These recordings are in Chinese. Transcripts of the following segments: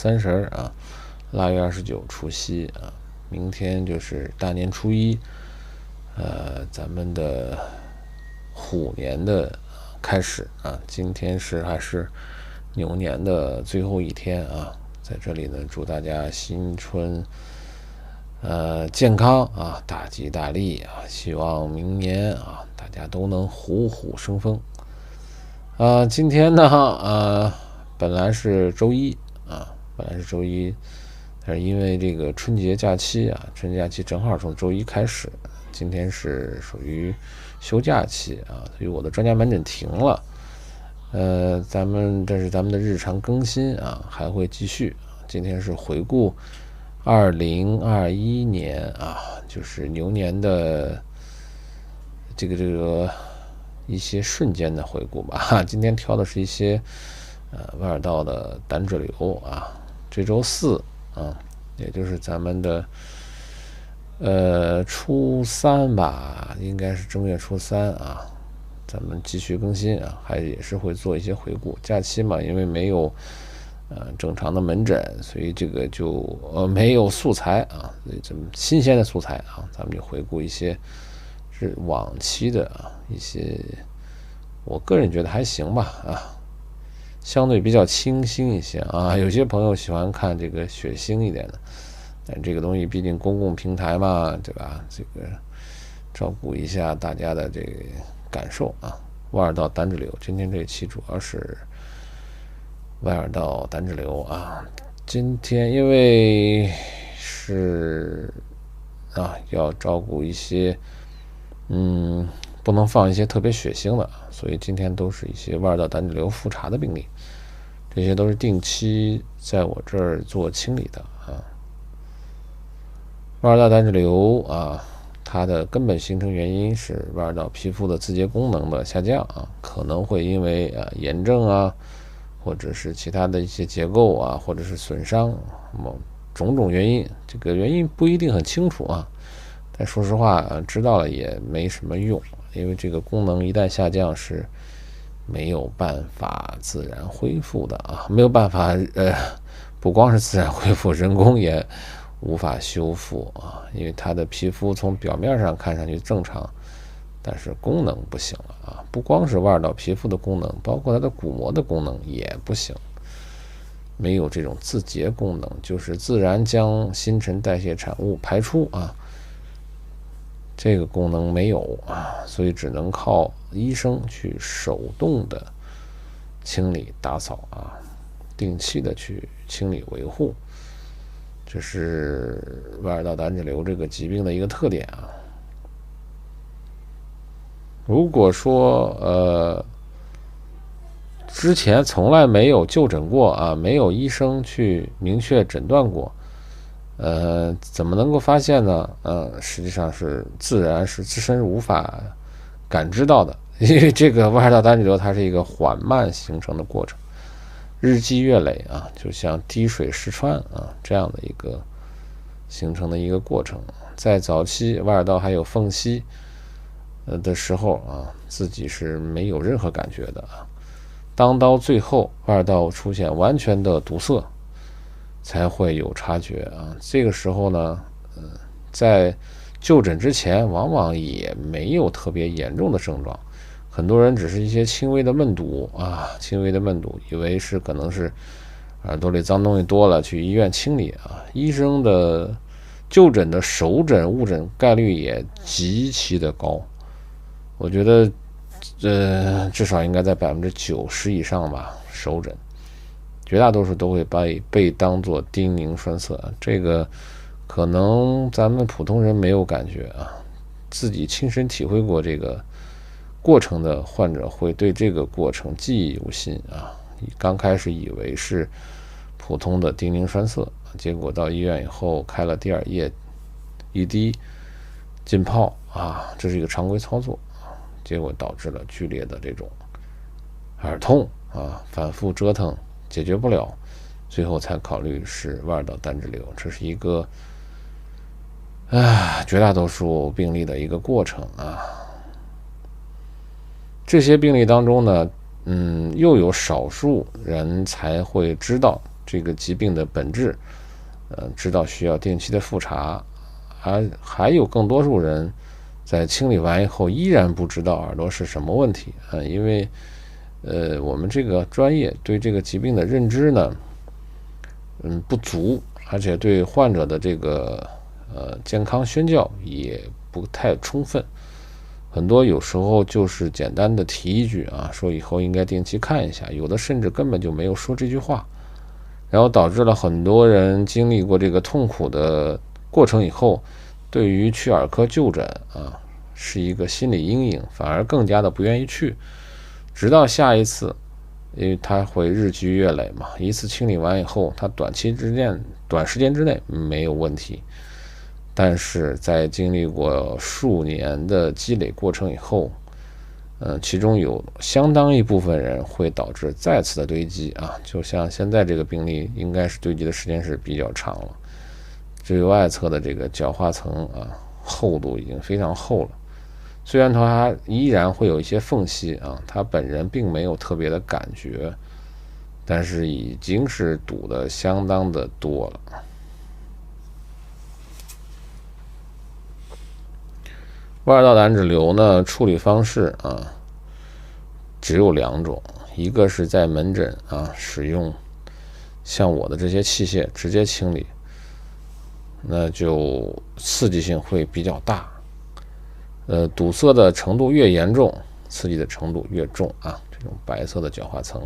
30啊，腊月29除夕啊，明天就是大年初一，咱们的虎年的开始啊，今天还是牛年的最后一天啊，在这里呢，祝大家新春健康啊，大吉大利啊，希望明年啊大家都能虎虎生风。今天呢本来是周一，但是因为这个春节假期啊，春节假期正好从周一开始，今天是属于休假期啊，所以我的专家门诊停了。这是咱们的日常更新啊，还会继续。今天是回顾2021年啊，就是牛年的这个一些瞬间的回顾吧。今天挑的是一些外耳道的胆脂瘤啊。这周4啊，也就是咱们的初3吧，应该是正月初3啊，咱们继续更新啊，也是会做一些回顾。假期嘛，因为没有正常的门诊，所以这个就没有素材啊，所以这么新鲜的素材啊，咱们就回顾一些是往期的一些，我个人觉得还行吧啊，相对比较清新一些啊。有些朋友喜欢看这个血腥一点的，但这个东西毕竟公共平台嘛，对吧？这个照顾一下大家的这个感受啊。外耳道胆脂瘤，今天这一期主要是外耳道胆脂瘤啊。今天因为是要照顾一些不能放一些特别血腥的，所以今天都是一些外耳道胆脂瘤复查的病例，这些都是定期在我这儿做清理的啊。外耳道胆脂瘤啊，它的根本形成原因是外耳道皮肤的自洁功能的下降啊，可能会因为炎症啊，或者是其他的一些结构啊，或者是损伤，种种原因，这个原因不一定很清楚啊。但说实话知道了也没什么用，因为这个功能一旦下降是没有办法自然恢复的啊，没有办法不光是自然恢复，人工也无法修复啊，因为它的皮肤从表面上看上去正常，但是功能不行了啊！不光是外耳道皮肤的功能，包括它的鼓膜的功能也不行，没有这种自洁功能，就是自然将新陈代谢产物排出啊，这个功能没有啊，所以只能靠医生去手动的清理打扫啊，定期的去清理维护。这是外耳道胆脂瘤这个疾病的一个特点啊。如果说之前从来没有就诊过啊，没有医生去明确诊断过，怎么能够发现呢？实际上是自身无法感知到的，因为这个外耳道胆脂瘤它是一个缓慢形成的过程，日积月累啊，就像滴水石穿啊这样的一个形成的一个过程。在早期外耳道还有缝隙的时候啊，自己是没有任何感觉的啊。当到最后外耳道出现完全的堵塞，才会有察觉啊。这个时候呢，在就诊之前，往往也没有特别严重的症状，很多人只是一些轻微的闷堵啊，以为是可能是耳朵里脏东西多了，去医院清理啊。医生的就诊的首诊误诊概率也极其的高，我觉得至少应该在90%以上吧。首诊绝大多数都会被当作叮咛栓塞，这个可能咱们普通人没有感觉啊，自己亲身体会过这个过程的患者会对这个过程记忆犹新啊。刚开始以为是普通的叮咛栓塞，结果到医院以后开了第二液一滴浸泡啊，这是一个常规操作，结果导致了剧烈的这种耳痛啊，反复折腾解决不了，最后才考虑是外耳道胆脂瘤。这是一个绝大多数病例的一个过程啊。这些病例当中呢，又有少数人才会知道这个疾病的本质，知道需要定期的复查，还有更多数人在清理完以后依然不知道耳朵是什么问题啊，因为我们这个专业对这个疾病的认知呢，不足，而且对患者的这个健康宣教也不太充分，很多有时候就是简单的提一句啊，说以后应该定期看一下，有的甚至根本就没有说这句话，然后导致了很多人经历过这个痛苦的过程以后，对于去耳科就诊啊是一个心理阴影，反而更加的不愿意去，直到下一次，因为它会日积月累嘛，一次清理完以后，它短时间之内没有问题，但是在经历过数年的积累过程以后，其中有相当一部分人会导致再次的堆积啊，就像现在这个病例应该是堆积的时间是比较长了，最外侧的这个角化层啊厚度已经非常厚了，虽然它依然会有一些缝隙啊，他本人并没有特别的感觉，但是已经是堵得相当的多了。外耳道胆脂瘤呢，处理方式啊只有2种，一个是在门诊啊使用像我的这些器械直接清理，那就刺激性会比较大，堵塞的程度越严重，刺激的程度越重啊。这种白色的角化层，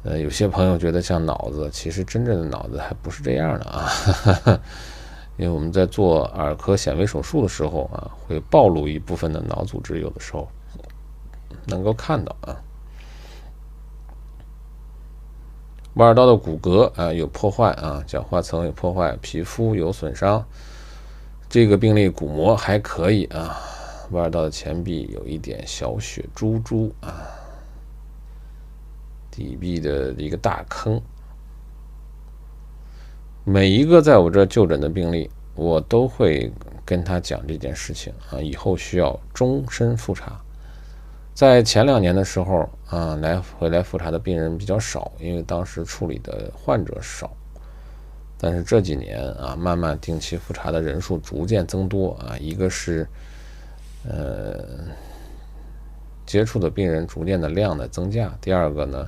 有些朋友觉得像脑子，其实真正的脑子还不是这样的啊。因为我们在做耳科显微手术的时候啊，会暴露一部分的脑组织，有的时候能够看到啊。外耳道的骨骼啊有破坏啊，角化层有破坏，皮肤有损伤。这个病例骨膜还可以啊，外耳道的前壁有一点小血珠啊，底壁的一个大坑。每一个在我这就诊的病例，我都会跟他讲这件事情啊，以后需要终身复查。在前2年的时候啊，回来复查的病人比较少，因为当时处理的患者少。但是这几年啊，慢慢定期复查的人数逐渐增多啊，一个是接触的病人逐渐的量的增加，第二个呢，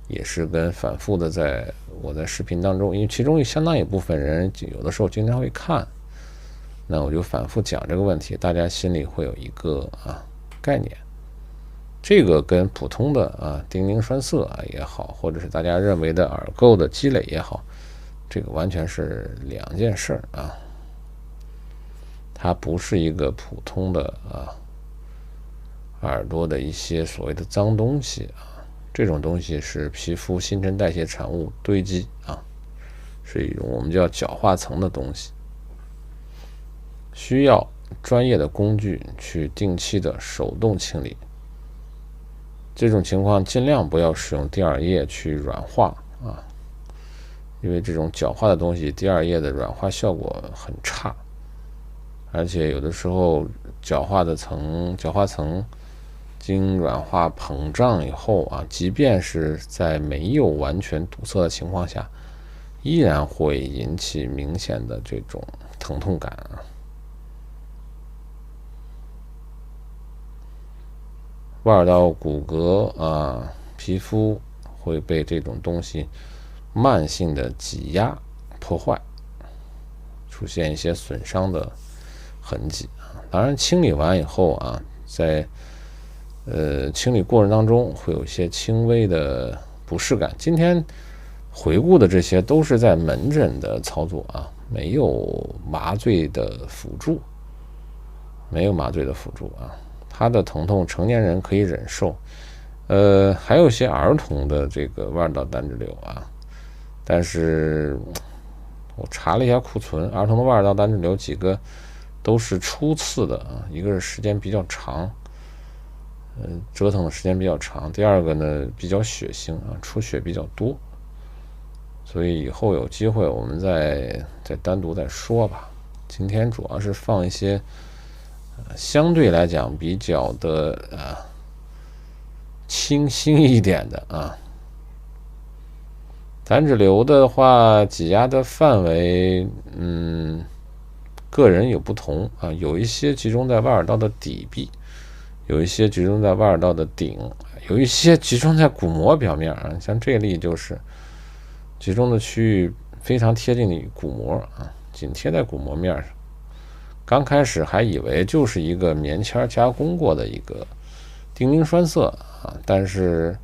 也是跟反复的我在视频当中，因为其中相当一部分人有的时候经常会看，那我就反复讲这个问题，大家心里会有一个概念。这个跟普通的叮咛栓塞也好，或者是大家认为的耳垢的积累也好，这个完全是2件事啊。它不是一个普通的耳朵的一些所谓的脏东西啊，这种东西是皮肤新陈代谢产物堆积啊，是一种我们叫角化层的东西，需要专业的工具去定期的手动清理。这种情况尽量不要使用第2液去软化啊，因为这种角化的东西第2液的软化效果很差，而且有的时候角化层经软化膨胀以后啊，即便是在没有完全堵塞的情况下，依然会引起明显的这种疼痛感啊。外耳道骨骼皮肤会被这种东西慢性的挤压破坏，出现一些损伤的痕迹。当然清理完以后啊，在清理过程当中会有一些轻微的不适感。今天回顾的这些都是在门诊的操作啊，没有麻醉的辅助啊。他的疼痛成年人可以忍受，还有些儿童的这个外耳道胆脂瘤啊，但是我查了一下库存，儿童的外耳道胆脂瘤几个都是初次的啊，一个是时间比较长，折腾的时间比较长，第二个呢比较血腥啊，出血比较多，所以以后有机会我们再单独再说吧。今天主要是放一些相对来讲比较的清新一点的胆脂瘤的话，挤压的范围，个人有不同啊，有一些集中在腕尔道的底壁，有一些集中在腕尔道的顶，有一些集中在鼓膜表面啊。像这例就是集中的区域非常贴近于鼓膜啊，紧贴在鼓膜面上。刚开始还以为就是一个棉签加工过的一个丁丁栓塞啊，但是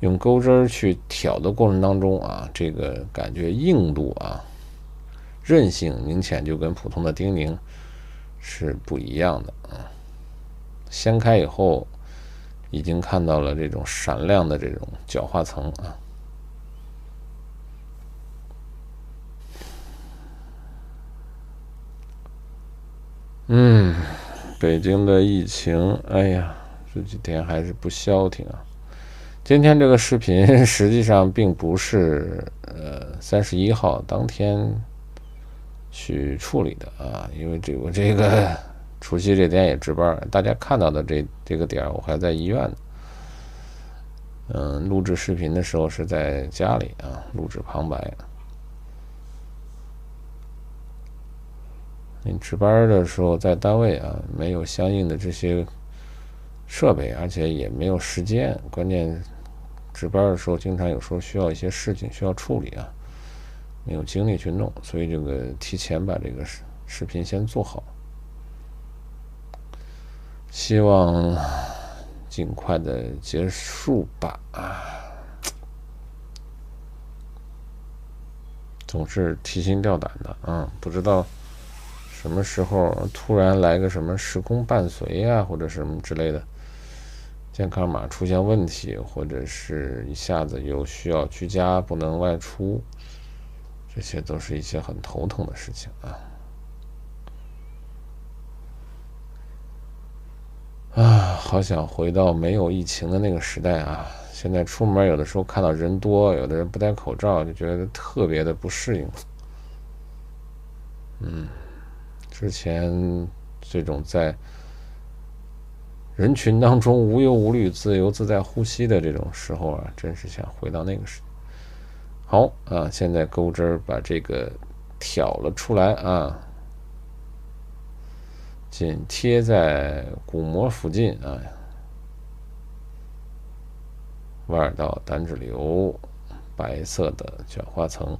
用钩针去挑的过程当中啊，这个感觉硬度啊、韧性明显就跟普通的丁宁是不一样的啊。掀开以后，已经看到了这种闪亮的这种角化层啊。北京的疫情，哎呀，这几天还是不消停啊。今天这个视频实际上并不是31号当天去处理的啊，因为我这个除夕这天也值班，大家看到的这个点我还在医院呢。录制视频的时候是在家里啊，录制旁白。你值班的时候在单位啊，没有相应的这些设备，而且也没有时间，关键值班的时候经常有时候需要一些事情需要处理啊，没有精力去弄，所以这个提前把这个视频先做好，希望尽快的结束吧。总是提心吊胆的啊，不知道什么时候突然来个什么时空伴随啊，或者什么之类的健康码出现问题，或者是一下子又需要居家不能外出，这些都是一些很头疼的事情啊。好想回到没有疫情的那个时代啊！现在出门有的时候看到人多，有的人不戴口罩，就觉得特别的不适应。之前这种在人群当中无忧无虑、自由自在呼吸的这种时候啊，真是想回到那个时代。好啊，现在钩针把这个挑了出来啊，紧贴在鼓膜附近啊，腕尔道胆脂瘤白色的角化层。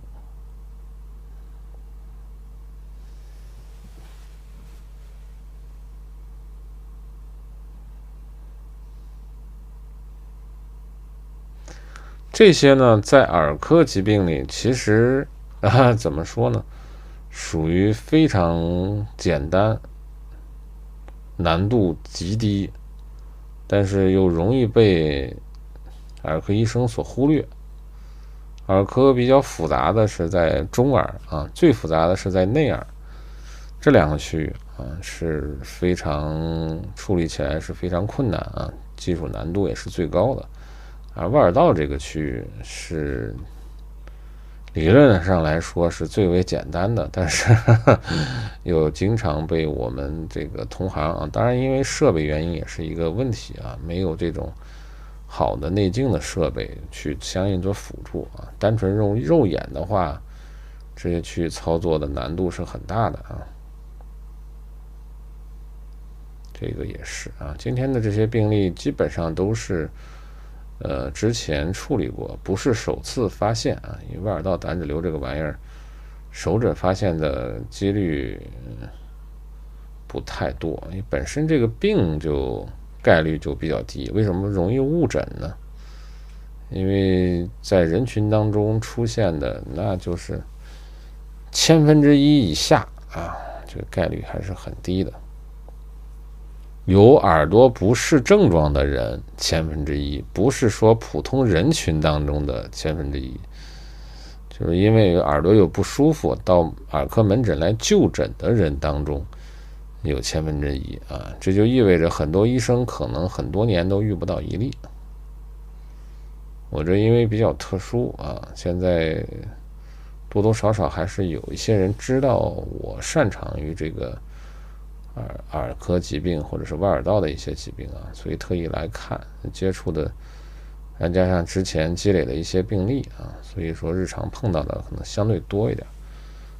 这些呢，在耳科疾病里，其实怎么说呢，属于非常简单、难度极低，但是又容易被耳科医生所忽略。耳科比较复杂的是在中耳啊，最复杂的是在内耳，这两个区域啊是非常处理起来是非常困难啊，技术难度也是最高的。而腕尔道这个区域是理论上来说是最为简单的，但是又经常被我们这个同行啊，当然因为设备原因也是一个问题啊，没有这种好的内镜的设备去相应做辅助啊，单纯用肉眼的话，这些区域操作的难度是很大的啊。这个也是啊，今天的这些病例基本上都是之前处理过，不是首次发现啊。因为腕尔道胆脂瘤这个玩意儿，首诊发现的几率不太多，因为本身这个病就概率就比较低。为什么容易误诊呢？因为在人群当中出现的那就是1/1000以下啊，这个概率还是很低的。有耳朵不适症状的人1/1000，不是说普通人群当中的1/1000，就是因为耳朵有不舒服到耳科门诊来就诊的人当中有1/1000啊，这就意味着很多医生可能很多年都遇不到一例。我这因为比较特殊啊，现在多多少少还是有一些人知道我擅长于这个耳科疾病或者是腕尔道的一些疾病啊，所以特意来看，接触的再加上之前积累的一些病例啊，所以说日常碰到的可能相对多一点。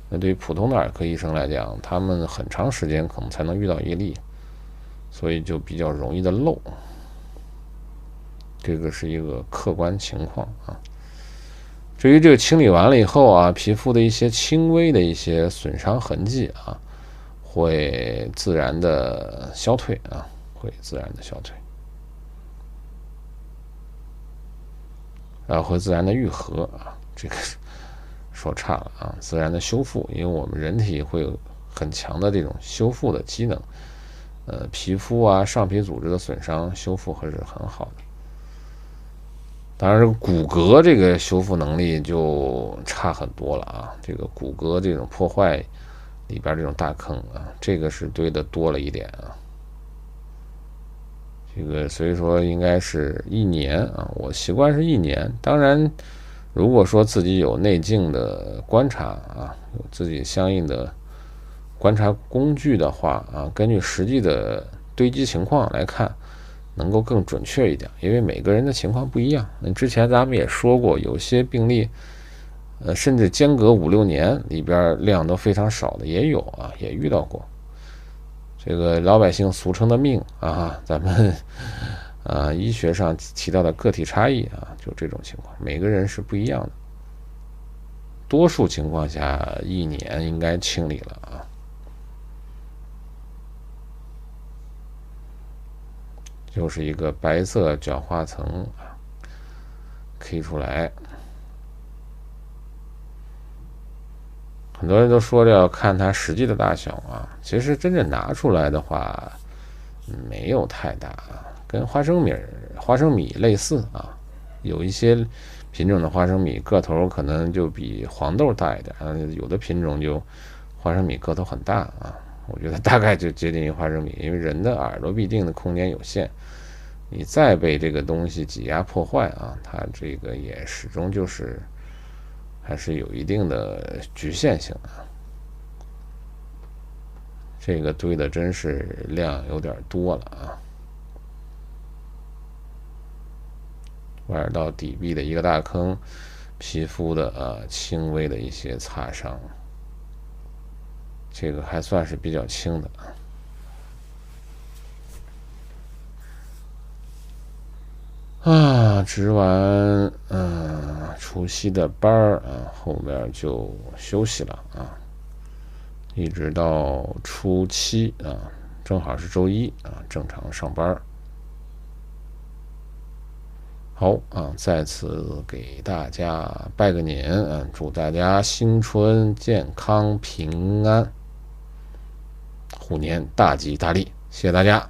那对于普通的耳科医生来讲，他们很长时间可能才能遇到一例，所以就比较容易的漏。这个是一个客观情况啊。至于这个清理完了以后啊，皮肤的一些轻微的一些损伤痕迹啊，会自然的消退啊，会自然的消退，然后会自然的愈合啊。这个说差了啊，自然的修复，因为我们人体会有很强的这种修复的机能。皮肤啊、上皮组织的损伤修复还是很好的。当然，骨骼这个修复能力就差很多了啊。这个骨骼这种破坏里边这种大坑啊，这个是堆的多了一点啊。这个所以说应该是1年啊，我习惯是1年。当然，如果说自己有内镜的观察啊，有自己相应的观察工具的话啊，根据实际的堆积情况来看，能够更准确一点，因为每个人的情况不一样。之前咱们也说过，有些病例，甚至间隔5、6年里边量都非常少的也有啊，也遇到过。这个老百姓俗称的命啊，咱们医学上提到的个体差异啊，就这种情况，每个人是不一样的。多数情况下1年应该清理了啊。就是一个白色角化层K 出来。很多人都说要看它实际的大小啊，其实真正拿出来的话，没有太大啊，跟花生米类似啊。有一些品种的花生米个头可能就比黄豆大一点，有的品种就花生米个头很大啊。我觉得大概就接近于花生米，因为人的耳朵必定的空间有限，你再被这个东西挤压破坏啊，它这个也始终就是还是有一定的局限性啊。这个堆的真是量有点多了啊。外耳道底壁的一个大坑，皮肤的轻微的一些擦伤，这个还算是比较轻的啊。值完除夕的班啊，后面就休息了啊，一直到初7啊，正好是周1啊，正常上班。好啊，在此给大家拜个年啊，祝大家新春健康平安，虎年大吉大利，谢谢大家。